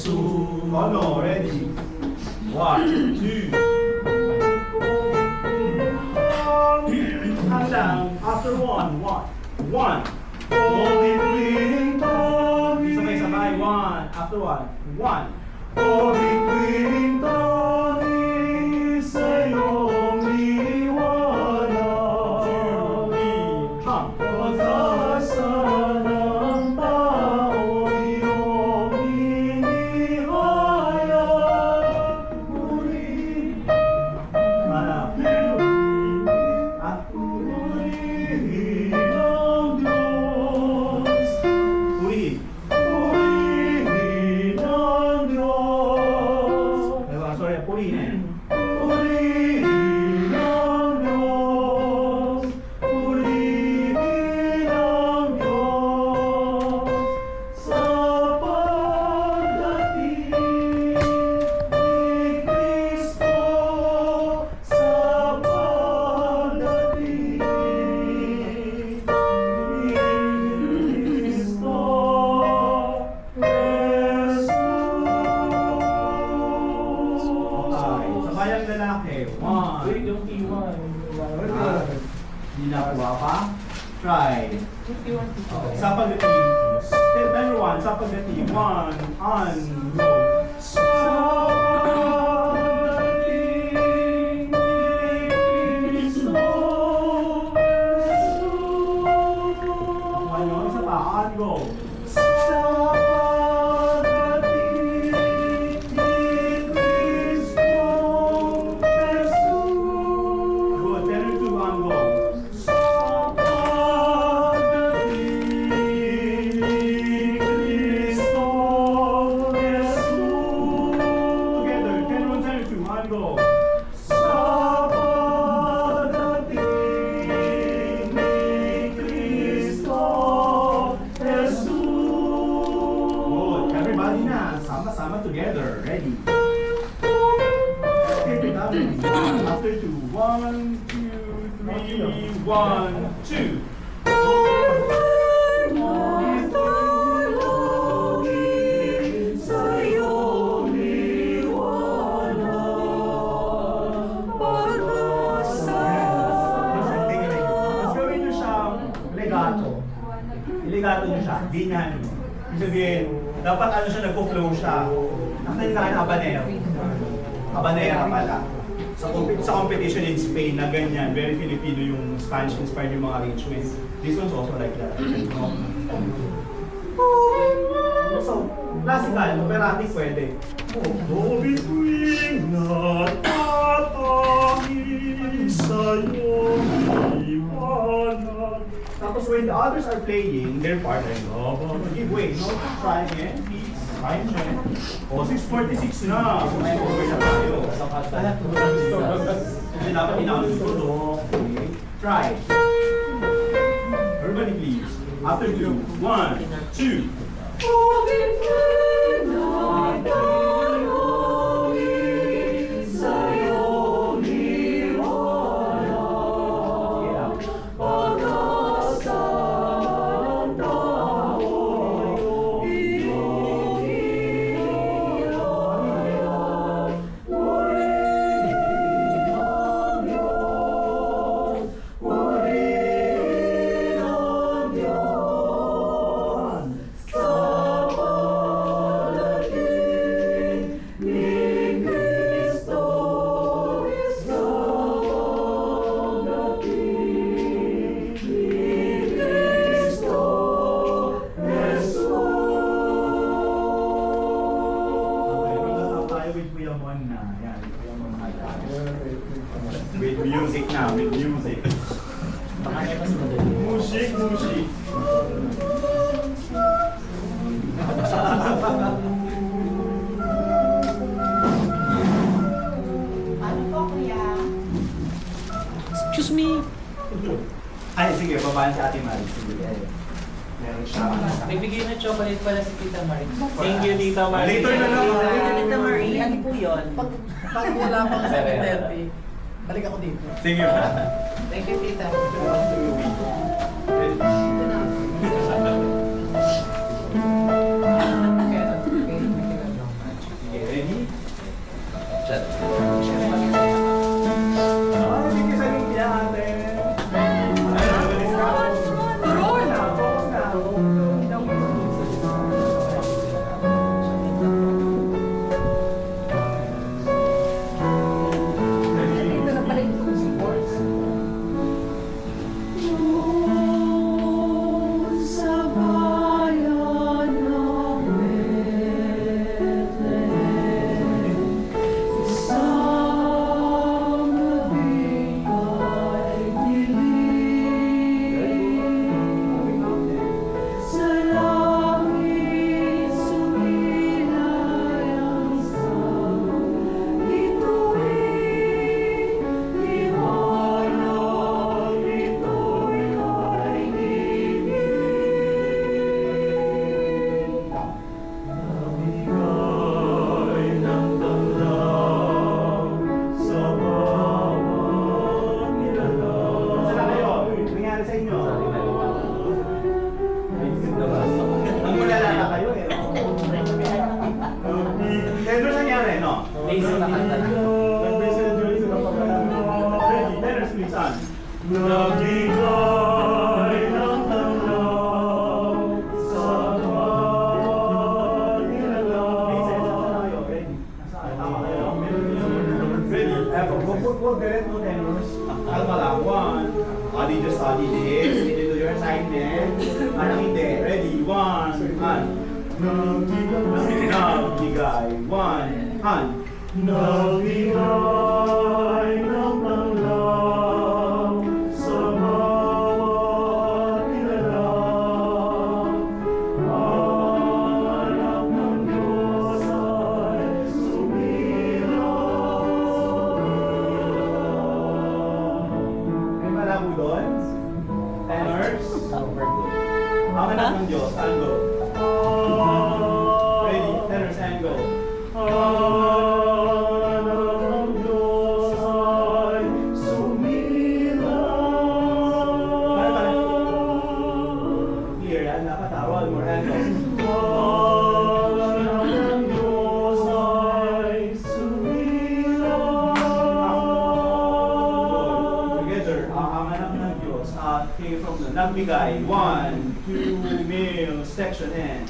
Oh no, ready? 1, 2. Calm down. After one. Holy Queen Tony. Sabay. One. After one. Holy Queen Tony, sa'yong liwanag. Pag-asa ng tao, iyong inihayag. Muli. At purihin ng Diyos. Purihin ng Diyos. Sorry, purihin. Purihin ng Diyos. Purihin ng Diyos. Sa pagdating ni Kristo. Sa pagdating ni Kristo. Okay, sabayang lalaki. One. Yung iwan. Hindi nakuha pa. Try. Okay, sa pagdating. Step number 1, sa pagdating. 1, on, go. Sa pagdating ni Kristo. Kuha nyo, isa pa, on, go. Sa pagdating ni Kristo Jesus. Good, better to on, go. Sa pagdating ni Kristo Jesus. Together, 10, 1, 10, 2, on, go. Sa pagdating ni Kristo Jesus. Good, everybody na, sama-sama together, ready? Okay, pick up. After 2, 1, 2, 3, 1, 2. Mas gawin nyo siyang legato. Legato nyo siya, ganyan. Ibig sabihin, dapat ano siya, nagpo-flow siya. Nakita nyo na habanero. Habanera pala. Sa competition in Spain na ganyan, very Filipino yung Spanish-inspired yung mga arrangements. This one's also like that. So, classical, operatic pwede. Oh, bituin na tatangin sa'yo iwanag. Tapos when the others are playing their part, like, give way, no? Try again, please. Time check. O, 6:46 na. So, may over na tayo. Kasi dapat inaunod ko, no? Okay. Try. Everybody, please. After 2, 1, 2. With music now, with music. Music. Ano po, kuya? Excuse me. Ay, sige, babaan si Ate Marie. Sige, meron siya. Nagbigay ng chocolate pala si Tita Marie. Thank you, Tita Marie. Later na lang. Tita Marie, ano po yun? Pag wala pang 7:30, balik ako dito. Sige. Thank you, tita. Basic na kanta. Nag-basic na Joyce na pagkala. Ready, tenors please, on. Nagbigay ng tanglaw sa bawat nilalang. Basic, saan kayo? Ready? Nasaan? Tama kayo? Ready? Huwag galit mo, tenors. Kalma lang. One. Adi just study this. Did you do your assignment? Anong hindi? Ready? One. And. Nagbigay. One. And. Nagbigay ng tanglaw sa bawat nilalang. Ang anak ng Diyos ay sumilang. May malabo doon? Tenors? Ang anak ng Diyos, and go. Ready? Tenors, and go. Nagbigay, 1, 2, male, section N.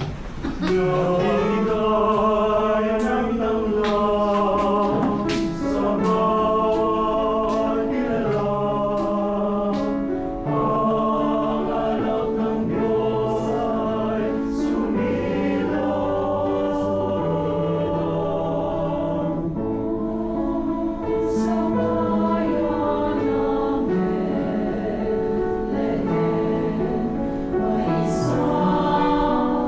Nagbigay ng tanglaw sa bawat nilalang. Ang anak ng Diyos ay sumilang. Sa bayan ng Bethlehem, may isang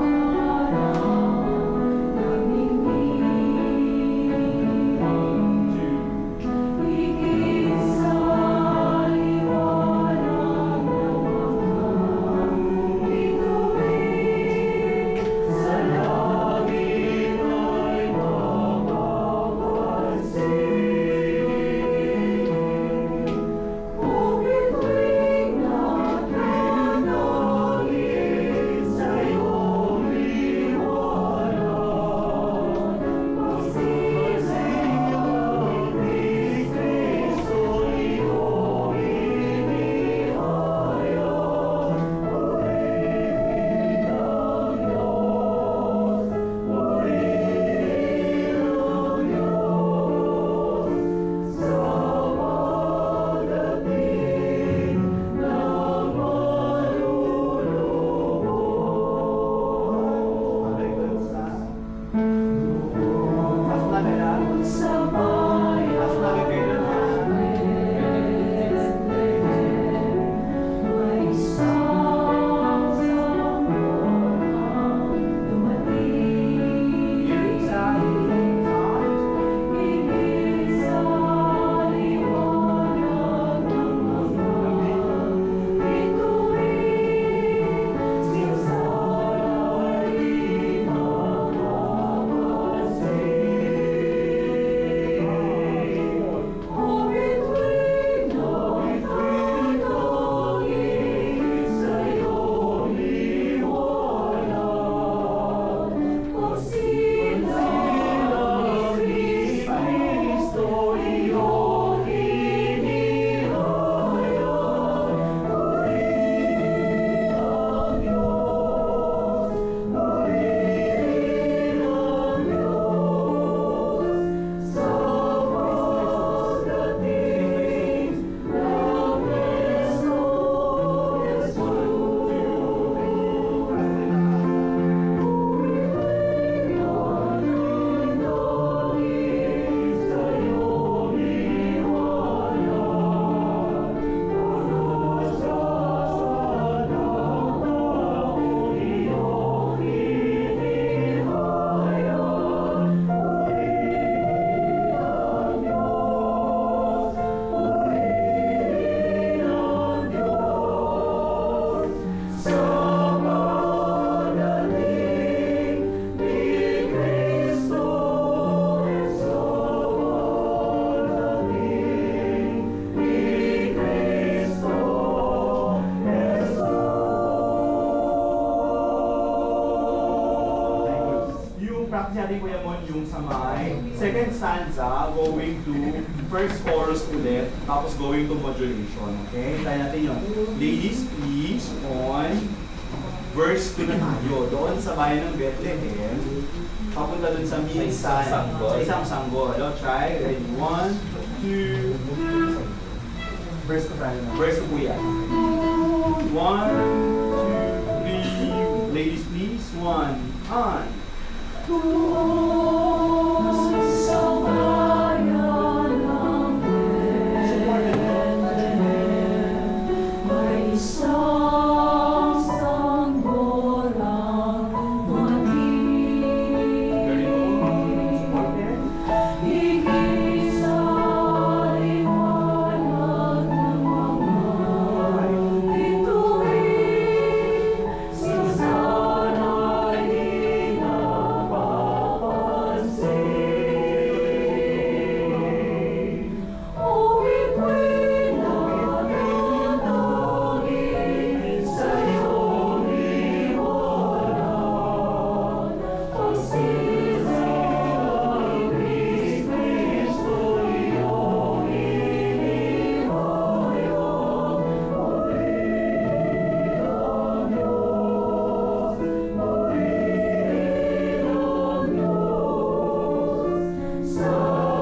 practice natin Kuya Mon yung sa may second stanza, going to first chorus ulit, tapos going to modulation. Okay? Try natin yun. Ladies, please, on verse 2 na tayo. Doon sa bayan ng Bethlehem, papunta doon sa minsan, sa isang sanggol. Try. Ready? 1, 2, Verse to tayo na. verse 2 po yan. 1, 2, 3, ladies please, 1, on. Very good. Supported.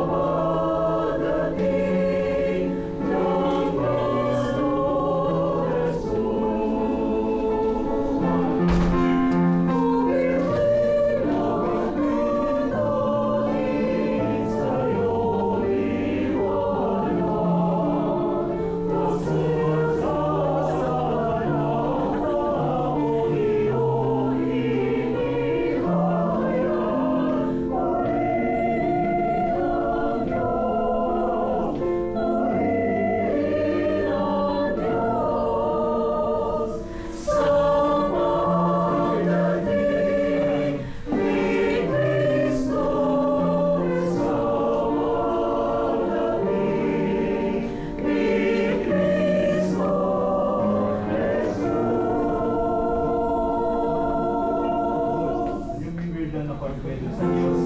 Yung weird na pagpwede sa Diyos.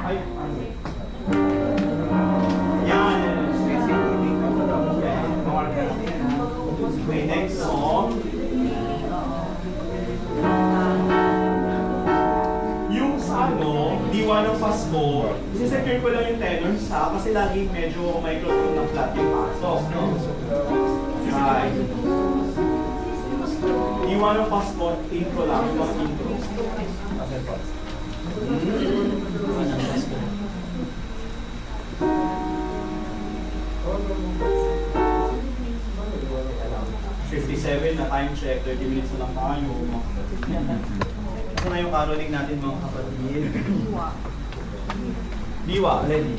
Ay, ano? Yan. Okay, next song. Yung sa ano, diwa ng Pasko, isisecure ko lang yung tenor sa kasi laging medyo microphone na flat yung pasok, no? Right. Diwa ng Pasko, intro lang, yung intro. $57 na time check, 30 minutes na lang tayo. Ito na yung caroling natin mga kapatid. Diwa, ready.